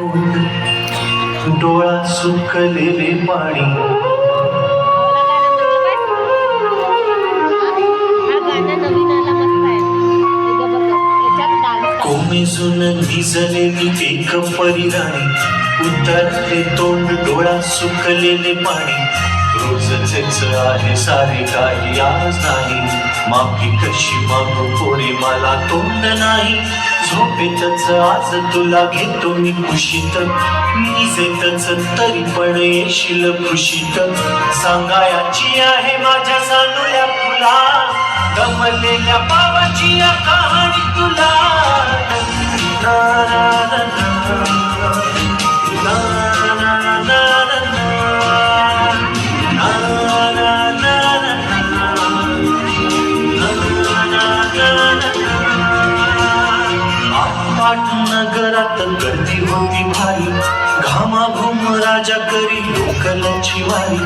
तोंड डोळा सुकलेले पाणी कोमेजून भिजलेली एक परिराणी उतरले तोंड डोळा सुकलेले पाणी रोजचेच आहे सारे काही आज नाही माफी कशी मागू पोरी मला तोंड नाही झोपेतच आज तुला घेतो मी कुशीत निजेतच तरी पण येशील खुशीत सांगायची आहे माझ्या सानुल्या फुला दमलेल्या पावाची या कहाणी तुला ना ना ना ना ना ना नगरात गर्दी होती भारी घामाघूम राजा करी लोकलची वारी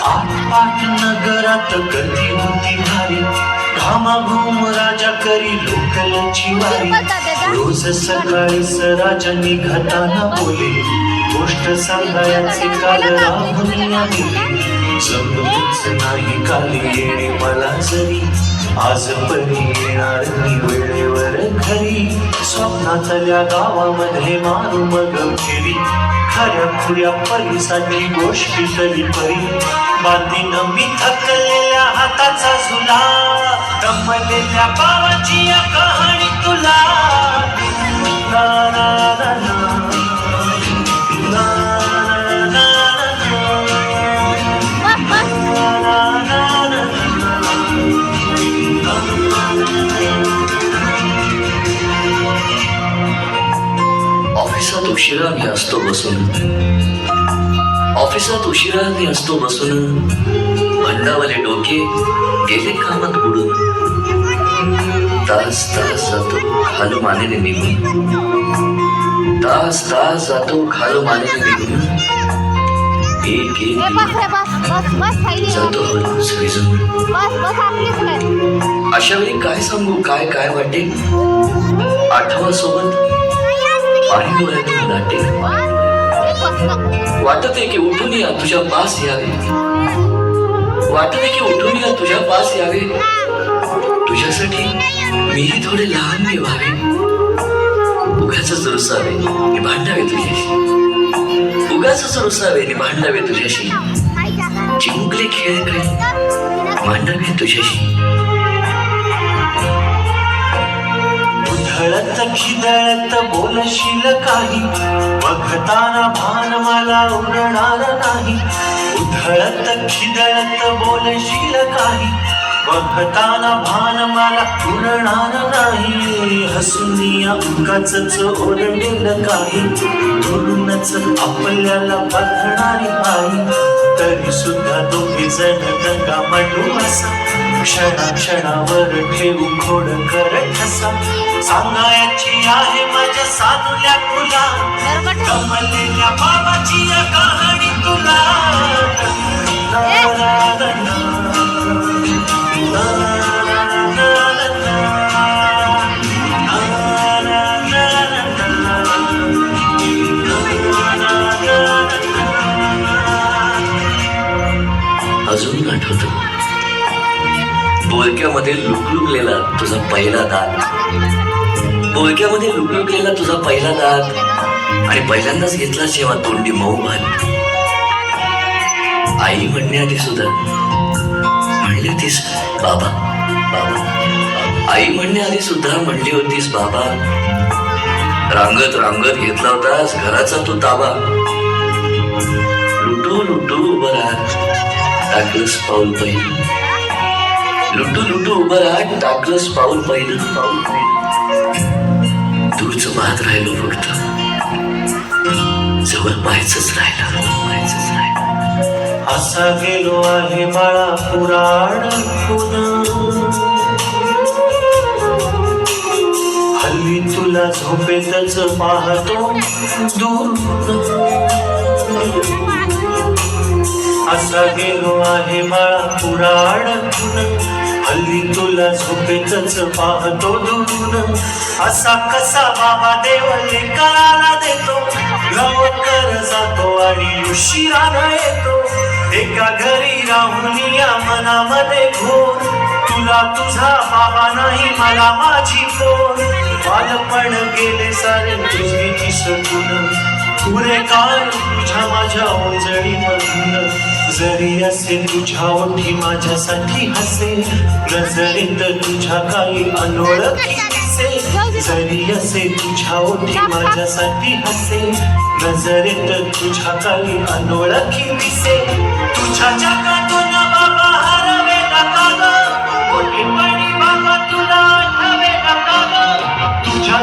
आठ नगरात गर्दी होती भारी घामाघूम राजा करी लोकलची वारी रोज सकाळी राजा निघताना बोले गोष्ट सांगायचे काल राहून आले जमतच नाही काल येणे मला जरी आज परी येणार मी वेळेवर घरी स्वप्नातल्या गावामध्ये मारू मग फेरी खऱ्या खुऱ्या परीसाठी गोष्टी तरी परी बांधीनं मी थकलेल्या हाताचा झुला दमलेल्या पावाची या कहाणी तुला ना ना ना ना ना ना ऑफिसात उशिरा मी असतो बसून भंडावाले डोके गेले कामात बुडून तास जातो खालू मानेने निघून तास जातो खालू मानेने निघून एक जातो हळूच विजून अशा वेळी काय सांगू काय वाटे आठवा सोबत पाणी डोळ्यातून दाटे वाटते की उठून या तुझ्या पास यावे तुझ्यासाठी मीही थोडे लहान व्हावे उगाचच रुसावे आणि भांडावे तुझ्याशी चिमुकले खेळ करे मांडावे तुझ्याशी उधळत खिदळत बोलशील काही बघताना भान मला उरणार नाही उधळत खिदळत बोलशील काही बघताना भान मला उरणार नाही हसूनिया उगाचच ओरडेल काही धरूनच आपल्याला बघणारी आई तरी सुद्धा दोघे जण दंगा मांडू असा क्षणावर ठेवू खोड कर ठसा सांगायची आहे माझ्या सानुल्या फुला दमलेल्या बाबाची या कहाणी तुला ना ना ना ना अजून आठवत बोलक्यामध्ये लुकलुकलेला तुझा पहिला दात आणि पहिल्यांदाच घेतला जेव्हा तोंडी मऊ भात आई म्हणण्याआधी सुद्धा म्हणली होतीस बाबा आई म्हणण्याआधी सुद्धा म्हणली होतीस बाबा रांगत घेतला होतास घराचा तू ताबा लुटू उभं राहत टाकलंस पाऊल पहिलं लुटू उभं राहत टाकलंस पाऊल पहिलं दूरच पाहत राहिलो फक्त जवळ पाहायचंच राहिलं असा गेलो आहे बाळा पुराण हल्ली तुला झोपेतच पाहतो दूर असा गेलो आहे बाळा पुराण हल्ली तुला झोपेतच पाहतो दूरून असा कसा बाबा देव लेकराला देतो उशिरानं येतो एका घरी राहून या मनामध्ये घोर तुला तुझा बाबा नाही मला माझी पोर बालपण गेले सारे तुझे किसटून पुरे काळ तुझ्या माझ्या ओंजळी मधून जरी असे तुझ्या ओठी माझ्यासाठी हसे नजरेत तुझ्या काही अनोळखी दिसे जरी असे तुझ्या ओठी माझ्यासाठी हसे नजरेत तुझ्या काही अनोळखी दिसे तुझ्या जगातून बाबा हरवे नका ग मोठेपणी बाबा तुला आठवे नका ग तुझ्या